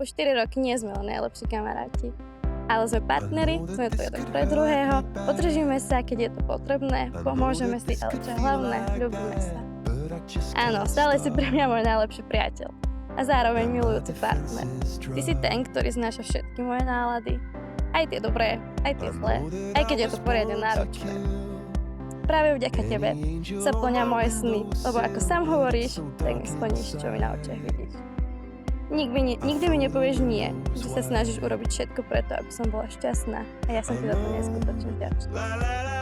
po 4 roky nie sme len najlepší kamaráti. Ale sme partneri, sme tu jeden pre druhého, podržíme sa, keď je to potrebné, pomôžeme si, ale čo je hlavné, ľúbime sa. Áno, stále si pre mňa môj najlepší priateľ a zároveň milujúci partner. Ty si ten, ktorý znáša všetky moje nálady, aj tie dobré, aj tie zlé, aj keď je to poriadne náročné. Práve vďaka tebe sa plňa moje sny, lebo ako sám hovoríš, tak mi splníš, čo mi na očiach vidíš. Nikdy mi nepovieš nie, že sa snažíš urobiť všetko preto, aby som bola šťastná a ja som ti za to neskutočne vďačná.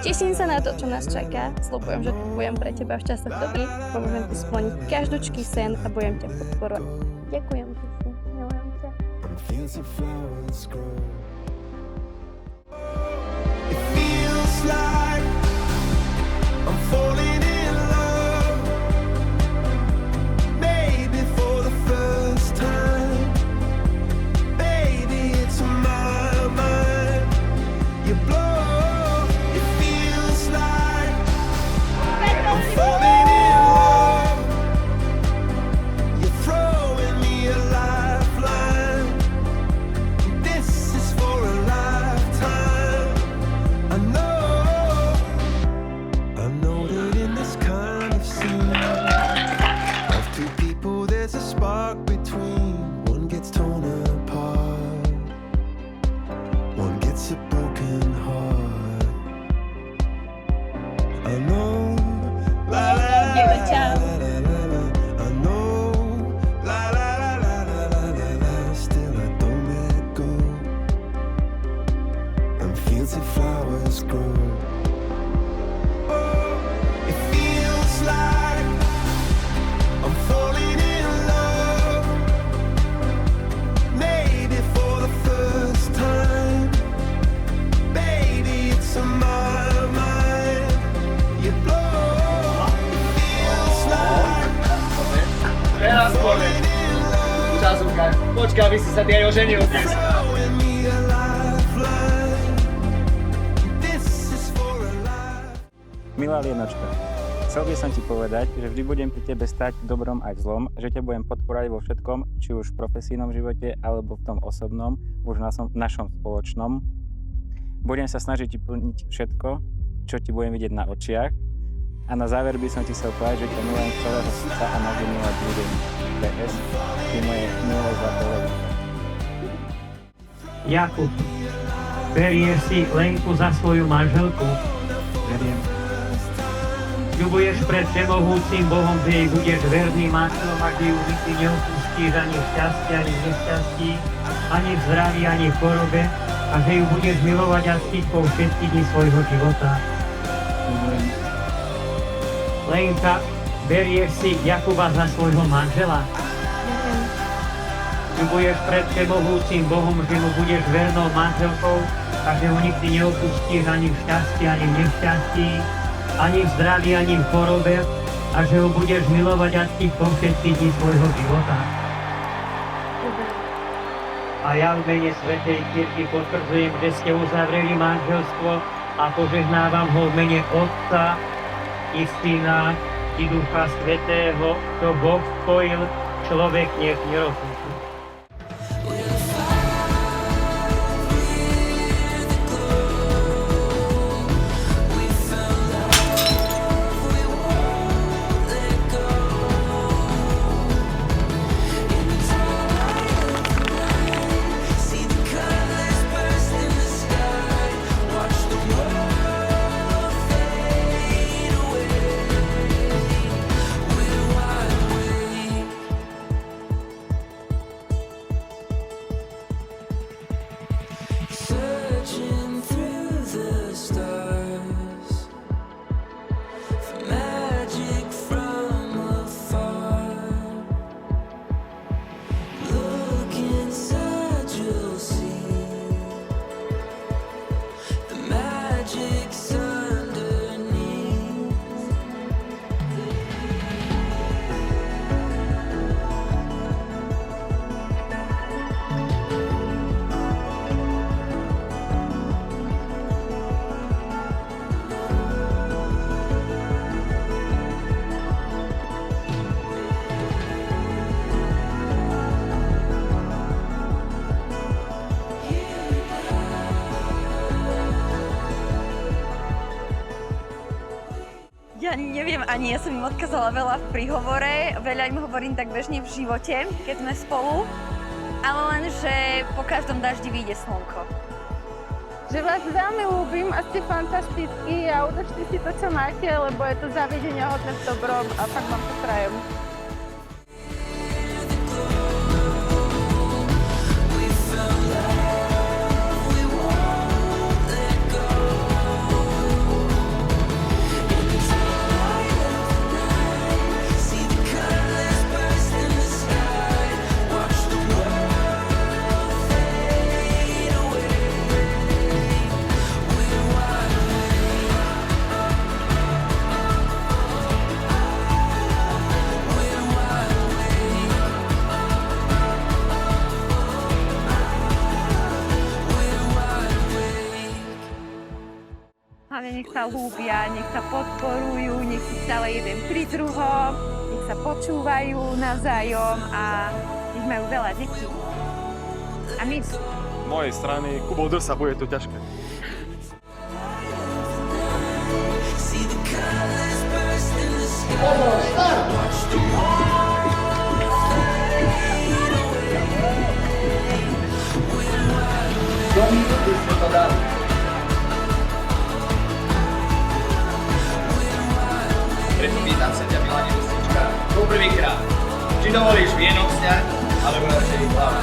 Teším sa na to, čo nás čaká, sľubujem, že tu budem pre teba v časoch dobrých, pomôžem ti splniť každúčký sen a budem ťa podporovať. Ďakujem ti, milujem ťa. I'm falling in love, maybe for the first time. Baby, it's my mind. You blow, it feels like I'm falling in love. You're throwing me a lifeline. This is for a lifetime. I know that in this kind of scene of two people there's a spark between. One gets torn apart, one gets a broken heart. I know, la la la la la la la. I know, la la la la la la la la. Still I don't let go, and fields of flowers grow. Like I'm falling in love, maybe for the first time. Baby, it's on my mind. You blow, it feels like I'm falling in love. Počká, vy si sa ty aj oženil dnes. Throwing me a lifeline. This is for a life. Milá Lienočka, chcel by som ti povedať, že vždy budem pri tebe stať v dobrom aj v zlom, že ťa budem podporovať vo všetkom, či už v profesijnom živote, alebo v tom osobnom, už v našom spoločnom. Budem sa snažiť ti plniť všetko, čo ti budem vidieť na očiach. A na záver by som ti chcel povedať, že ťa milujem z celého srdca a navždy milovať budem. PS, ty moje milé zlaté levy. Jakub, berieš si Lenku za svoju manželku? Veriem. Sľubuješ pred všemohúcim Bohom, že jej budeš verným manželom a že ju nikdy neopustíš ani v šťastí, ani v nešťastí, ani v zdraví, ani v chorobe a že ju budeš milovať a ctiť po všetky dni svojho života. Sľubujem. Lenka, berieš si Jakuba za svojho manžela? Sľubuješ pred všemohúcim Bohom, že mu budeš vernou manželkou a že ho nikdy neopustíš ani v šťastí, ani v nešťastí, ani v zdraví, ani v chorobe a že ho budeš milovať a ctiť po všetky dni svojho života. A ja v mene Svätej Cirkvi potvrdzujem, že ste uzavreli manželstvo a požehnávam ho v mene Otca i Syna i Ducha Svätého, čo Boh spojil, človek nech nerozlúči. Ja neviem ani, ja som im odkázala veľa v príhovore, veľa im hovorím tak bežne v živote, keď sme spolu, ale len, že po každom daždi vyjde slnko. Že vás veľmi ľúbim a ste fantastickí a udržte si to, čo máte, lebo je to zavedenia hodné v dobrom a fakt vám to prajem. Hlavne nech sa ľúbia, nech sa podporujú, nech si stále jeden pri druhom, nech sa počúvajú navzájom a nech majú veľa detí. A my Z mojej strany, Kubo Drsa, bude to ťažké. Do minúty sme to dali. Preto pýtam sa ťa, Milane Dustička, poprvýkrát, či dovolíš vienok sňať, alebo radšej hlavu?